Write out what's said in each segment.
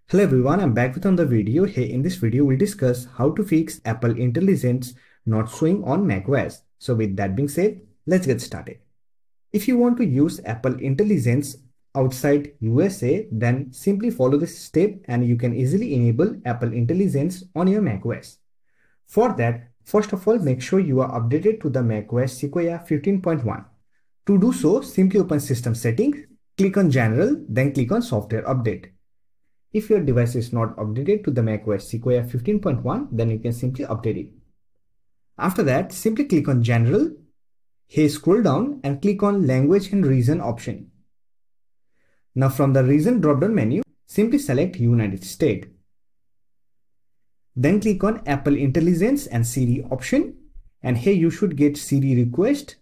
Hello everyone, I'm back with another video. Hey, in this video, we'll discuss how to fix Apple Intelligence not showing on macOS. So with that being said, let's get started. If you want to use Apple Intelligence outside USA, then simply follow this step and you can easily enable Apple Intelligence on your macOS. For that, first of all, make sure you are updated to the macOS Sequoia 15.1. To do so, simply open System Settings, click on General, then click on Software Update. If your device is not updated to the macOS Sequoia 15.1, then you can simply update it. After that, simply click on General. Here scroll down and click on Language and Region option. Now from the Region drop-down menu, simply select United States. Then click on Apple Intelligence and Siri option, and here you should get Siri request.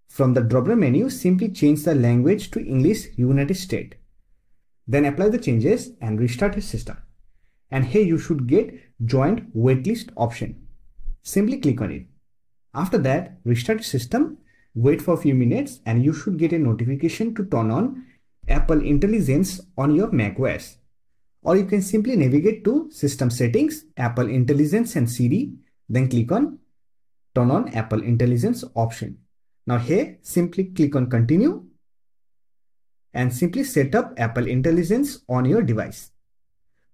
From the drop-down menu, simply change the language to English United States. Then apply the changes and restart your system. And here you should get Joint Waitlist option. Simply click on it. After that, restart your system, wait for a few minutes, and you should get a notification to turn on Apple Intelligence on your macOS. Or you can simply navigate to System Settings, Apple Intelligence and Siri, then click on Turn on Apple Intelligence option. Now here, simply click on Continue and simply set up Apple Intelligence on your device.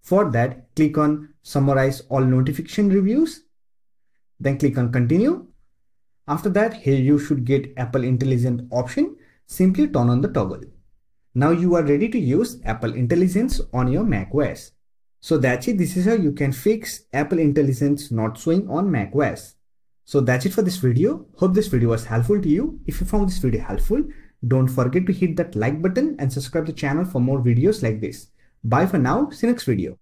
For that, click on Summarize all notification reviews, then click on Continue. After that, here you should get Apple Intelligence option. Simply turn on the toggle. Now you are ready to use Apple Intelligence on your macOS. So that's it. This is how you can fix Apple Intelligence not showing on macOS. So that's it for this video. Hope this video was helpful to you. If you found this video helpful, don't forget to hit that like button and subscribe to the channel for more videos like this. Bye for now. See you next video.